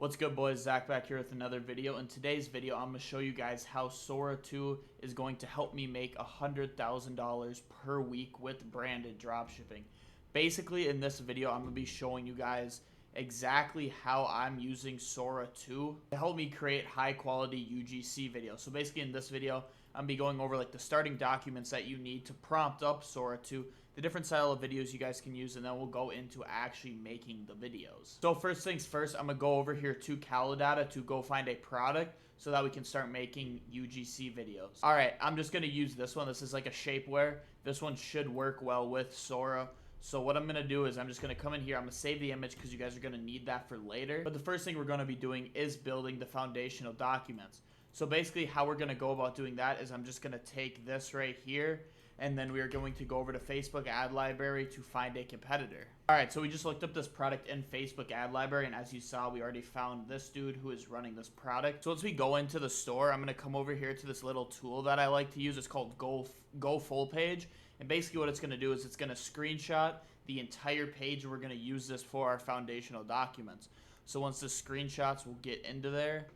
What's good, boys? Zach back here with another video. In today's video, I'm going to show you guys how Sora 2 is going to help me make $100,000 per week with branded dropshipping. Basically, in this video, I'm going to be showing you guys exactly how I'm using Sora 2 to help me create high quality UGC videos. So basically in this video, I'm going to be going over like the starting documents that you need to prompt up Sora 2, the different style of videos you guys can use, and then we'll go into actually making the videos. So first things first, I'm going to go over here to Calidata to go find a product so that we can start making UGC videos. All right, I'm just going to use this one. This is like a shapewear. This one should work well with Sora. So what I'm going to do is I'm just going to come in here. I'm going to save the image because you guys are going to need that for later. But the first thing we're going to be doing is building the foundational documents. So basically how we're going to go about doing that is I'm just going to take this right here, and then we are going to go over to Facebook ad library to find a competitor. All right, so we just looked up this product in Facebook ad library, and as you saw, we already found this dude who is running this product. So once we go into the store, I'm going to come over here to this little tool that I like to use. It's called Go Full Page. And basically what it's going to do is it's going to screenshot the entire page. We're going to use this for our foundational documents. So once the screenshots will get into there,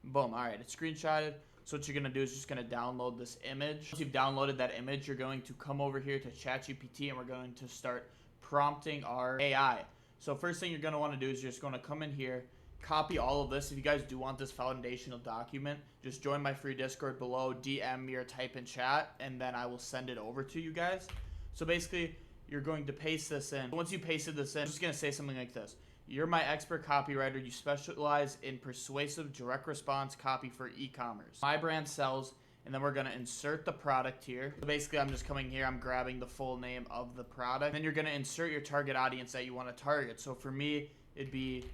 boom. All right, it's screenshotted. So what you're going to do is just going to download this image. Once you've downloaded that image, you're going to come over here to ChatGPT, and we're going to start prompting our AI. So first thing you're going to want to do is you're just going to come in here, copy all of this. If you guys do want this foundational document, just join my free Discord below, DM me or type in chat, and then I will send it over to you guys. So basically, you're going to paste this in. Once you pasted this in, I'm just going to say something like this. You're my expert copywriter. You specialize in persuasive direct response copy for e-commerce. My brand sells, and then we're going to insert the product here. So basically, I'm just coming here. I'm grabbing the full name of the product. Then you're going to insert your target audience that you want to target. So for me, it'd be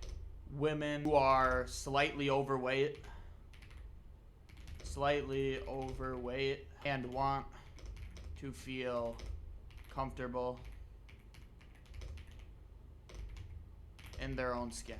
women who are slightly overweight and want to feel comfortable in their own skin.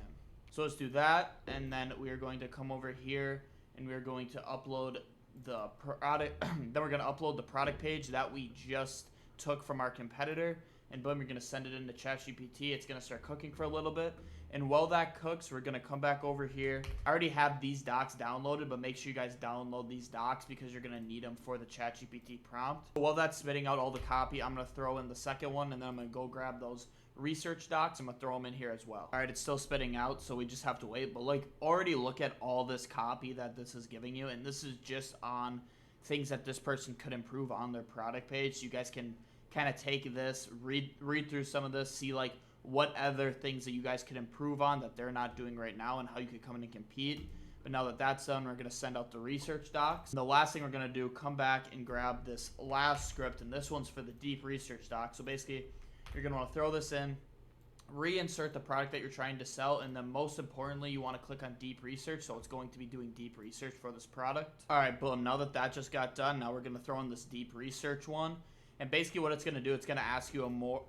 So let's do that, and then we are going to come over here and we are going to upload the product. Then we're going to upload the product page that we just took from our competitor, and boom, you're going to send it into ChatGPT. It's going to start cooking for a little bit, and while that cooks, we're going to come back over here. I already have these docs downloaded, but make sure you guys download these docs because you're going to need them for the ChatGPT prompt. So while that's spitting out all the copy, I'm going to throw in the second one, and then I'm going to go grab those research docs. I'm going to throw them in here as well. All right, it's still spitting out, so we just have to wait. But like, already look at all this copy that this is giving you, and this is just on things that this person could improve on their product page. So you guys can kind of take this, read through some of this, see like what other things that you guys could improve on that they're not doing right now, and how you could come in and compete. But now that that's done, we're going to send out the research docs. And the last thing we're going to do, come back and grab this last script, and this one's for the deep research doc. So basically, you're going to want to throw this in, reinsert the product that you're trying to sell, and then most importantly, you want to click on deep research, so it's going to be doing deep research for this product. All right, boom. Now that that just got done, now we're going to throw in this deep research one. And basically what it's going to do, it's going to ask you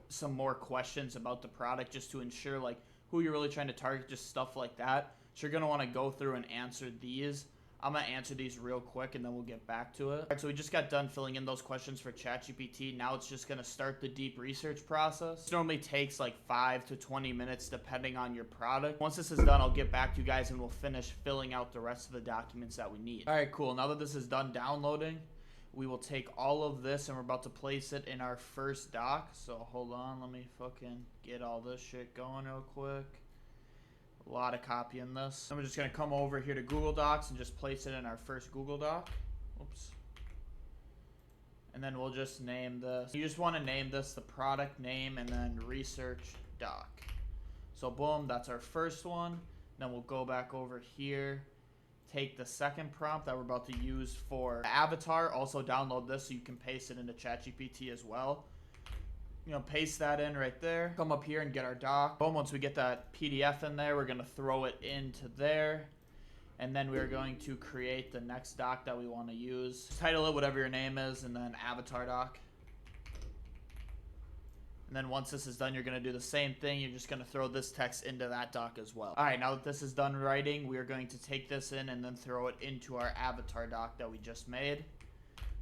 some more questions about the product just to ensure like who you're really trying to target, just stuff like that. So you're going to want to go through and answer these. I'm going to answer these real quick, and then we'll get back to it. All right, so we just got done filling in those questions for ChatGPT. Now it's just going to start the deep research process. It normally takes like 5 to 20 minutes depending on your product. Once this is done, I'll get back to you guys and we'll finish filling out the rest of the documents that we need. All right, cool. Now that this is done downloading, we will take all of this and we're about to place it in our first doc. So hold on, let me fucking get all this shit going real quick. A lot of copy in this. I'm just going to come over here to Google Docs and just place it in our first Google Doc. Oops. And then we'll just name this. You just want to name this the product name and then research doc. So boom, that's our first one. Then we'll go back over here. Take the second prompt that we're about to use for avatar. Also download this so you can paste it into ChatGPT as well. You know, paste that in right there. Come up here and get our doc. Boom, once we get that PDF in there, we're going to throw it into there. And then we're going to create the next doc that we want to use. Title it whatever your name is, and then avatar doc. And then once this is done, you're going to do the same thing. You're just going to throw this text into that doc as well. All right, now that this is done writing, we are going to take this in and then throw it into our avatar doc that we just made.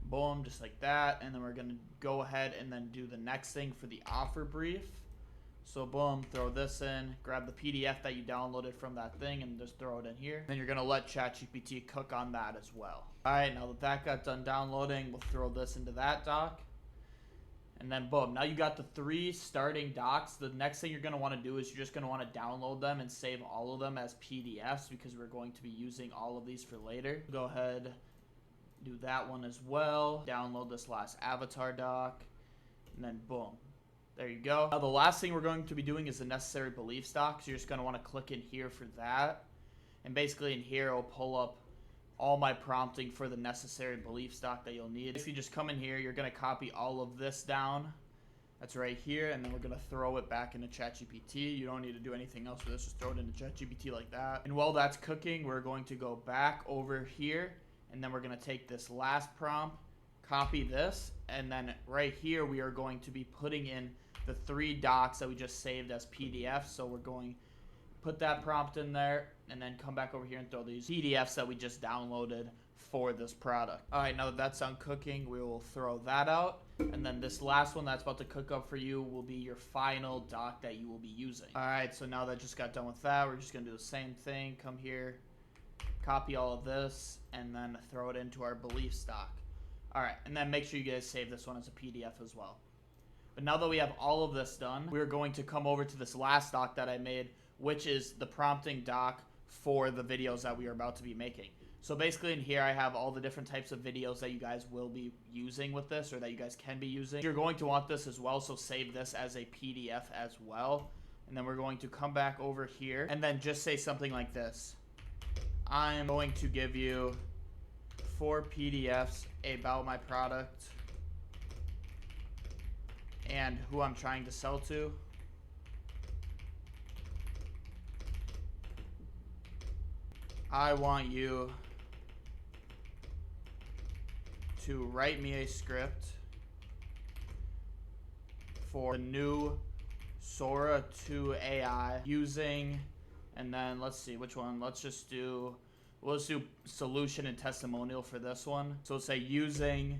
Boom, just like that. And then we're going to go ahead and then do the next thing for the offer brief. So boom, throw this in, grab the PDF that you downloaded from that thing and just throw it in here. Then you're gonna let ChatGPT cook on that as well. All right, now that that got done downloading, we'll throw this into that doc. And then boom, now you got the 3 starting docs. The next thing you're gonna wanna do is you're just gonna wanna download them and save all of them as PDFs because we're going to be using all of these for later. Go ahead, do that one as well. Download this last avatar doc, and then boom. There you go. Now the last thing we're going to be doing is the necessary beliefs doc. So you're just going to want to click in here for that. And basically in here, it'll pull up all my prompting for the necessary beliefs doc that you'll need. Basically just come in here, you're going to copy all of this down. That's right here. And then we're going to throw it back into ChatGPT. You don't need to do anything else with this. Just throw it into ChatGPT like that. And while that's cooking, we're going to go back over here. And then we're going to take this last prompt, copy this. And then right here, we are going to be putting in the 3 docs that we just saved as PDFs. So we're going to put that prompt in there and then come back over here and throw these PDFs that we just downloaded for this product. All right, now that that's done cooking, we will throw that out. And then this last one that's about to cook up for you will be your final doc that you will be using. All right, so now that just got done with that, we're just gonna do the same thing. Come here, copy all of this, and then throw it into our beliefs doc. All right, and then make sure you guys save this one as a PDF as well. But now that we have all of this done, we're going to come over to this last doc that I made, which is the prompting doc for the videos that we are about to be making. So basically in here, I have all the different types of videos that you guys will be using with this, or that you guys can be using. You're going to want this as well, so save this as a PDF as well. And then we're going to come back over here and then just say something like this. I'm going to give you 4 PDFs about my product and who I'm trying to sell to. I want you to write me a script for the new Sora 2 AI using, and then let's see which one. Let's do solution and testimonial for this one. So let's say using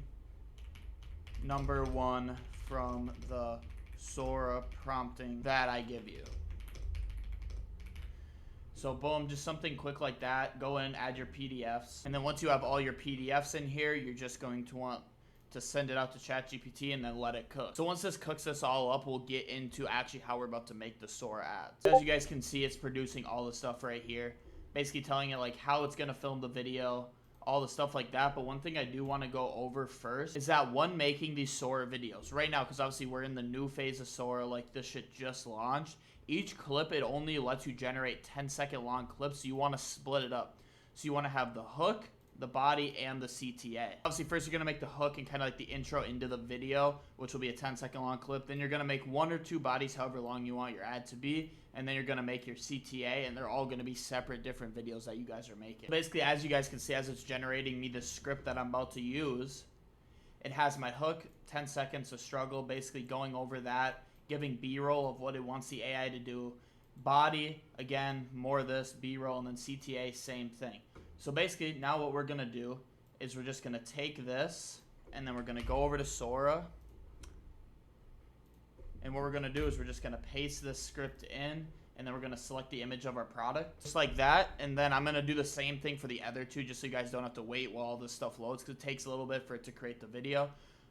number 1 from the Sora prompting that I give you. So boom, just something quick like that. Go in, add your PDFs. And then once you have all your PDFs in here, you're just going to want to send it out to ChatGPT and then let it cook. So once this cooks this all up, we'll get into actually how we're about to make the Sora ads. As you guys can see, it's producing all the stuff right here. Basically telling it like how it's gonna film the video, all the stuff like that. But one thing I do want to go over first is that when making these Sora videos right now, because obviously we're in the new phase of Sora, like this shit just launched. Each clip, it only lets you generate 10-second long clips, so you want to split it up. So you want to have the hook, the body, and the CTA. Obviously, first you're going to make the hook and kind of like the intro into the video, which will be a 10-second long clip. Then you're going to make 1 or 2 bodies, however long you want your ad to be. And then you're going to make your CTA, and they're all going to be separate different videos that you guys are making. Basically, as you guys can see, as it's generating me the script that I'm about to use, it has my hook, 10 seconds of struggle, basically going over that, giving B-roll of what it wants the AI to do. Body, again, more of this, B-roll, and then CTA, same thing. So basically, now what we're going to do is we're just going to take this, and then we're going to go over to Sora. And what we're going to do is we're just going to paste this script in, and then we're going to select the image of our product. Just like that. And then I'm going to do the same thing for the other 2, just so you guys don't have to wait while all this stuff loads, because it takes a little bit for it to create the video.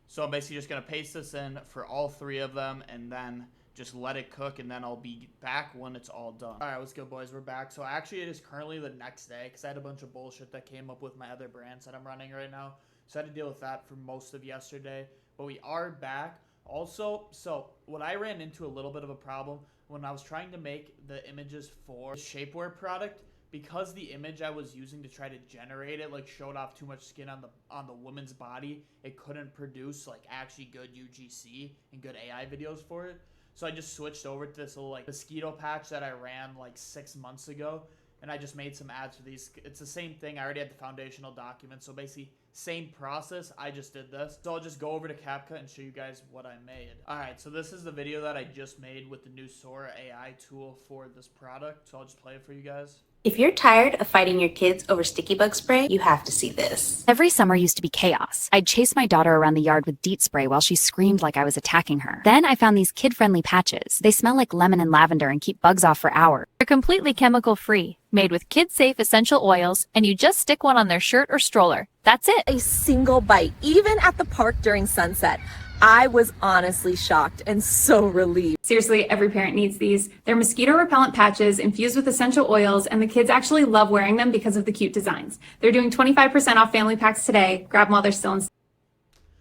So I'm basically just going to paste this in for all 3 of them, and then just let it cook, and then I'll be back when it's all done. All right, what's good, boys? We're back. So actually, it is currently the next day, because I had a bunch of bullshit that came up with my other brands that I'm running right now. So I had to deal with that for most of yesterday. But we are back. Also, so what I ran into a little bit of a problem when I was trying to make the images for the shapewear product, because the image I was using to try to generate it like showed off too much skin on the woman's body. It couldn't produce like actually good UGC and good AI videos for it. So I just switched over to this little like mosquito patch that I ran like 6 months ago, and I just made some ads for these. It's the same thing. I already had the foundational document, so basically same process. I just did this. So I'll just go over to CapCut and show you guys what I made. All right, so this is the video that I just made with the new Sora AI tool for this product. So I'll just play it for you guys. If you're tired of fighting your kids over sticky bug spray, you have to see this. Every summer used to be chaos. I'd chase my daughter around the yard with DEET spray while she screamed like I was attacking her. Then I found these kid-friendly patches. They smell like lemon and lavender and keep bugs off for hours. They're completely chemical-free, made with kid-safe essential oils, and you just stick one on their shirt or stroller. That's it. A single bite, even at the park during sunset. I was honestly shocked and so relieved. Seriously, every parent needs these. They're mosquito repellent patches infused with essential oils, and the kids actually love wearing them because of the cute designs. They're doing 25% off family packs today. Grab them while they're still in.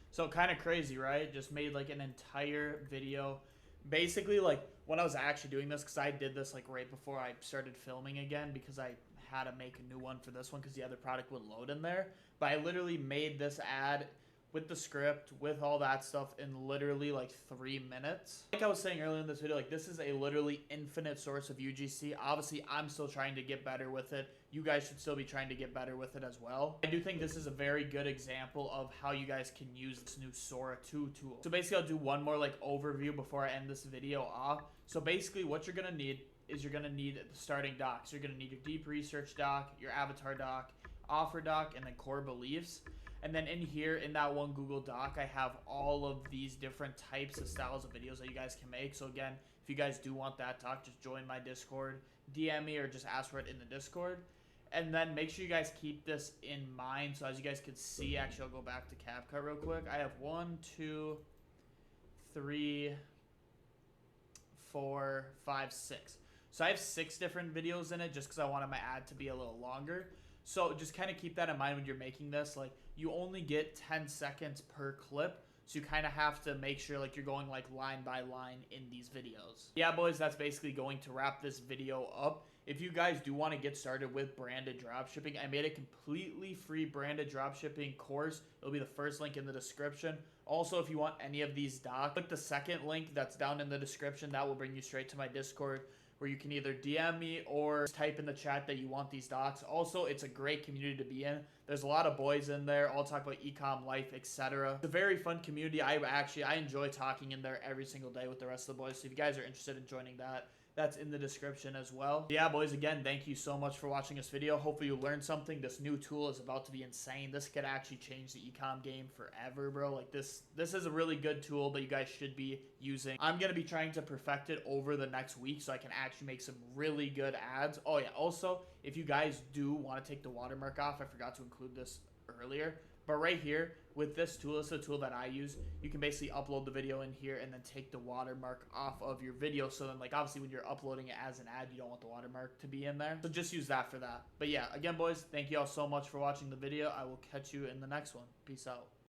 So kind of crazy, right? Just made like an entire video. Basically, like when I was actually doing this, because I did this like right before I started filming again, because I had to make a new one for this one because the other product would load in there. But I literally made this ad with the script, with all that stuff in literally like 3 minutes. Like I was saying earlier in this video, like this is a literally infinite source of UGC. Obviously, I'm still trying to get better with it. You guys should still be trying to get better with it as well. I do think this is a very good example of how you guys can use this new Sora 2 tool. So basically, I'll do one more like overview before I end this video off. So basically, what you're gonna need is you're gonna need the starting doc. So you're gonna need your deep research doc, your avatar doc, offer doc, and then core beliefs. And then in here, in that one Google Doc, I have all of these different types of styles of videos that you guys can make. So again, if you guys do want that doc, just join my Discord, DM me, or just ask for it in the Discord. And then make sure you guys keep this in mind. So as you guys can see, actually, I'll go back to CapCut real quick. I have 1, 2, 3, 4, 5, 6. So I have 6 different videos in it just because I wanted my ad to be a little longer. So just kind of keep that in mind when you're making this. Like, you only get 10 seconds per clip, so you kind of have to make sure like you're going like line by line in these videos. Yeah, boys, that's basically going to wrap this video up. If you guys do want to get started with branded dropshipping, I made a completely free branded dropshipping course. It'll be the first link in the description. Also, if you want any of these docs, click the second link that's down in the description. That will bring you straight to my Discord, where you can either DM me or type in the chat that you want these docs. Also, it's a great community to be in. There's a lot of boys in there, all talk about ecom life, etc. It's a very fun community. I enjoy talking in there every single day with the rest of the boys. So if you guys are interested in joining that, that's in the description as well. Yeah, boys, again, thank you so much for watching this video. Hopefully you learned something. This new tool is about to be insane. This could actually change the ecom game forever, bro. Like this is a really good tool that you guys should be using. I'm going to be trying to perfect it over the next week so I can actually make some really good ads. Oh yeah, also, if you guys do want to take the watermark off, I forgot to include this earlier, but right here with this tool, this is a tool that I use. You can basically upload the video in here and then take the watermark off of your video. So then, like, obviously when you're uploading it as an ad, you don't want the watermark to be in there. So just use that for that. But yeah, again, boys, thank you all so much for watching the video. I will catch you in the next one. Peace out.